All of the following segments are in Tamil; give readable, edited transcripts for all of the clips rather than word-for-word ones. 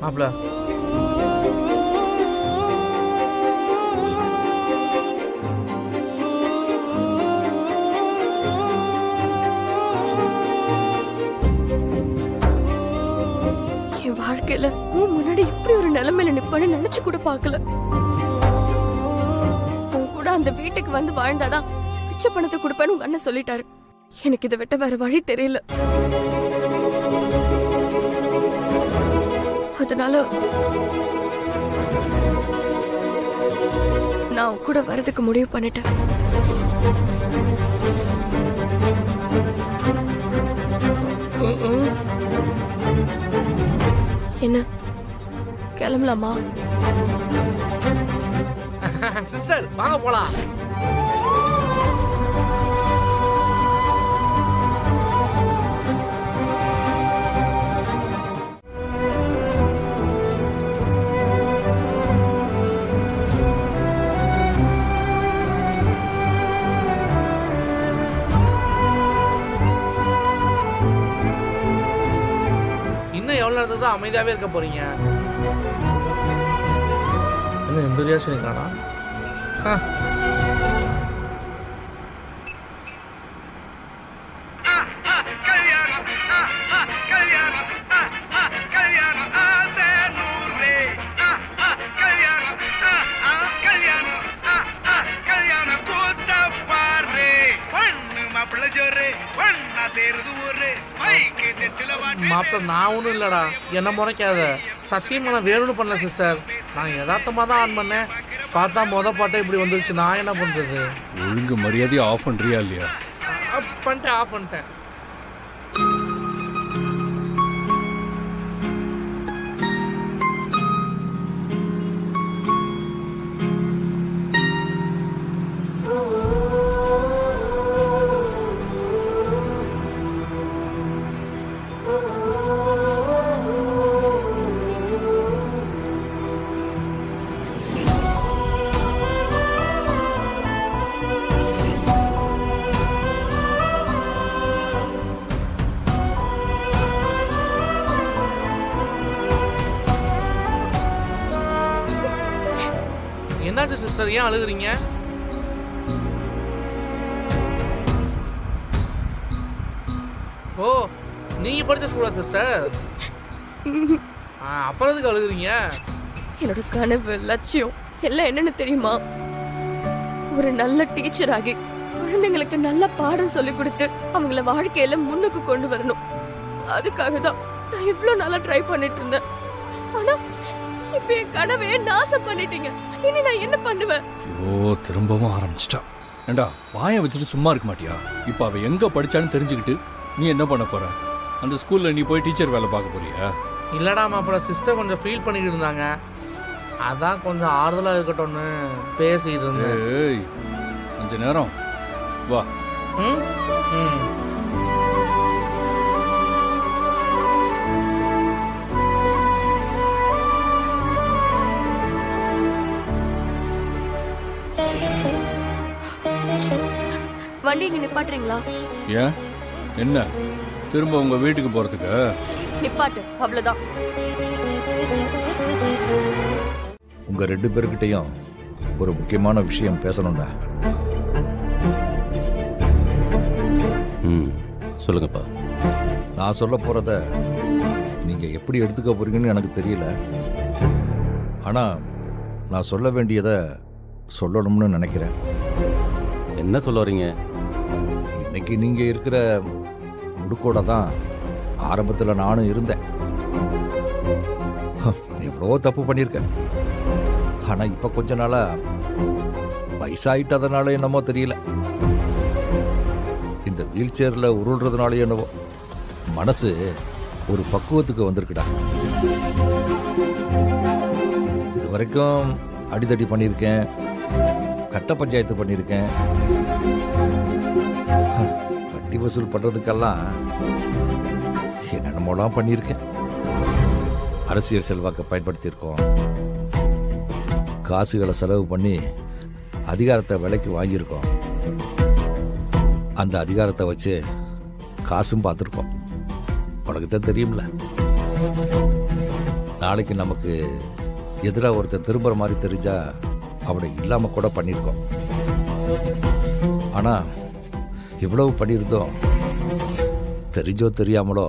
மாப்ள என் வாழ்க்கையில உன் முன்னாடி இப்படி ஒரு நிலைமையில நிப்பன்னு நினைச்சு கூட பாக்கல. உன் கூட அந்த வீட்டுக்கு வந்து வாழ்ந்தாதான் பிச்சை பணத்தை கொடுப்பேன்னு உங்க அண்ணன் சொல்லிட்டாரு. எனக்கு இதை விட்ட வேற வழி தெரியல. அதனால நான் கூட வரதுக்கு முடிவு பண்ணிட்டேன். என்ன கிளம்பலாமா? சிஸ்டர் வாங்க போலாம். தான் அமைதியாவே இருக்க போறீங்க. என்ன எந்த ரியாக்ஷன் காணா? மாப்பிள்ள நான் ஒன்றும் இல்லடா, என்ன முறைக்காத. சத்தியமா நான் வேணும்னு பண்ணல சிஸ்டர். நான் யதார்த்தமா தான் ஆன் பண்ணேன். பார்த்தா பாட்டை இப்படி வந்துருச்சு. நான் என்ன பண்றது? ஒழுங்கு மரியாதையை ஆஃப் பண்றியா இல்லையா? பண்ணிட்டேன், ஆஃப் பண்ணிட்டேன். என்னாச்சு சிஸ்டர், ஏன் அழுகுறீங்க? ஓ, நீங்க படிச்ச ஸ்கூலா சிஸ்டர்? அப்புறம் எதுக்கு அழுகுறீங்க? என்னோட கனவு லட்சியம் எல்லாம் என்னன்னு தெரியுமா? ஒரு நல்ல டீச்சர் ஆகி குழந்தைங்களுக்கு நல்ல பாடம் சொல்லி கொடுத்து அவங்கள வாழ்க்கையில முன்னுக்கு கொண்டு வரணும். அதுக்காக தான் நான் இவ்வளவு நாளா ட்ரை பண்ணிட்டு இருந்தேன். ஆனா இப்ப என் கனவே நாசம் பண்ணிட்டீங்க. இனி நான் என்ன பண்ணுவேன்? ஓ, திரும்பவும் ஆரம்பிச்சிட்டா. ஏண்டா வாய வச்சுட்டு சும்மா இருக்க மாட்டியா? இப்ப அவ எங்க படிச்சான்னு தெரிஞ்சுக்கிட்டு நீ என்ன பண்ண போற? அந்த ஸ்கூல்ல நீ போய் டீச்சர் வேலை பார்க்க போறியா? இல்லடா மாப்பிள்ள, சிஸ்டர் கொஞ்சம் ஃபீல் பண்ணிட்டு இருந்தாங்க. அதான் கொஞ்சம் ஆறுதலா இருக்கட்டும்னு பேசிட்டு இருந்தேன். கொஞ்ச நேரம் வா. வண்டி இங்க நிப்பாட்டுறீங்களா? ஏன் என்ன திரும்ப உங்க வீட்டுக்கு போறதுக்கு? நிப்பாட்டு, அவ்வளவுதான். உங்க 2 பேர்கிட்டையும் ஒரு முக்கியமான விஷயம் பேசணும்டா. சொல்லுங்கப்பா. நான் சொல்ல போறத நீங்க எப்படி எடுத்துக்க போறீங்கன்னு எனக்கு தெரியல. ஆனா நான் சொல்ல வேண்டியதை சொல்லணும்னு நினைக்கிறேன். என்ன சொல்ல வரீங்க? இன்னைக்கு நீங்க இருக்கிற முடுக்கோட தான் ஆரம்பத்தில் நானும் இருந்தேன். எவ்வளவோ தப்பு பண்ணியிருக்கேன். ஆனா இப்ப கொஞ்ச நாளா வயசாயிட்டதுனால என்னமோ தெரியல, இந்த வீல் சேர்ல உருள்றதுனால என்னவோ மனசு ஒரு பக்குவத்துக்கு வந்திருக்குடா. இது வரைக்கும் அடிதடி பண்ணியிருக்கேன், கட்ட பஞ்சாயத்து பண்ணியிருக்கேன், வட்டி வசூல் பண்றதுக்கெல்லாம் என்னென்னமோலாம் பண்ணியிருக்கேன். அரசியல் செல்வாக்கை பயன்படுத்தியிருக்கோம், காசுகளை செலவு பண்ணி அதிகாரத்தை விலைக்கு வாங்கியிருக்கோம். அந்த அதிகாரத்தை வச்சு காசும் பார்த்துருக்கோம். உனக்கு தான் தெரியும்ல. நாளைக்கு நமக்கு எதிராக ஒருத்தன் திரும்புற மாதிரி தெரிஞ்சா அவனை இல்லாம கூட பண்ணியிருக்கோம். ஆனா இவ்வளவு பண்ணியிருந்தோம், தெரிஞ்சோ தெரியாமலோ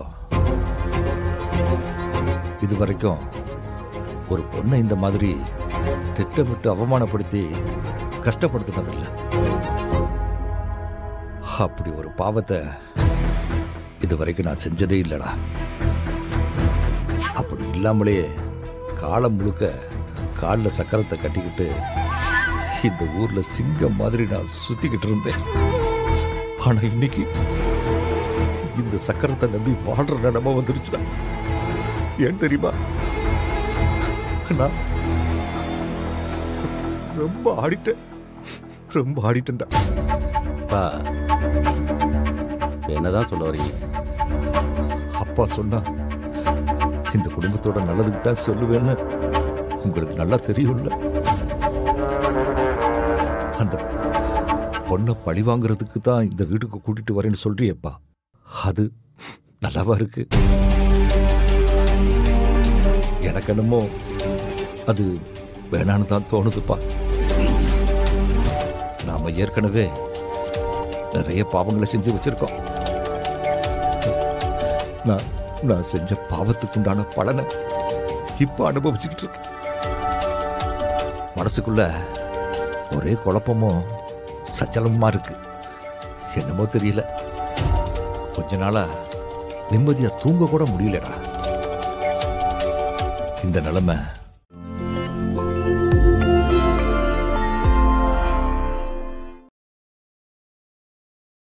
இது வரைக்கும் ஒரு பொண்ணை இந்த மாதிரி திட்டமிட்டு அவமானப்படுத்தி கஷ்டப்படுத்தினதில்லை. அப்படி ஒரு பாவத்தை இது வரைக்கும் நான் செஞ்சதே இல்லடா. அப்படி இல்லாமலே காலம் முழுக்க காலில் சக்கரத்தை கட்டிக்கிட்டு இந்த ஊர்ல சிங்கம் மாதிரி நான் சுத்திக்கிட்டு இருந்தேன். ஆனா இன்னைக்கு இந்த சக்கரத்தை நம்பி வாழ்ற நிலைமை வந்துருச்சுடா. ஏன் தெரியுமா? நான் ரொம்ப ஆடிட்டேன்டா. அப்பா என்னதான் சொல்ல வரீங்க? அப்பா சொன்னா இந்த குடும்பத்தோட நல்லதுக்கு தான் சொல்லுவேன்னு உங்களுக்கு நல்லா தெரியும்ல. அந்த பொண்ணை பழி வாங்குறதுக்கு தான் இந்த வீட்டுக்கு கூட்டிட்டு வரேன்னு சொல்றியப்பா. அது நல்லாவா இருக்கு? எனக்கு என்னமோ அது வேணான்னு தான் தோணுதுப்பா. நாம ஏற்கனவே நிறைய பாவங்களை செஞ்சு வச்சிருக்கோம். நான் செஞ்ச பாவத்துக்குண்டான பலனை இப்ப அனுபவிச்சுக்கிட்டு இருக்கேன். மனசுக்குள்ள ஒரே குழப்பமும் சஞ்சலமா இருக்கு. என்னமோ தெரியல, கொஞ்ச நாளா நிம்மதியா தூங்க கூட முடியலடா. இந்த நிலைமை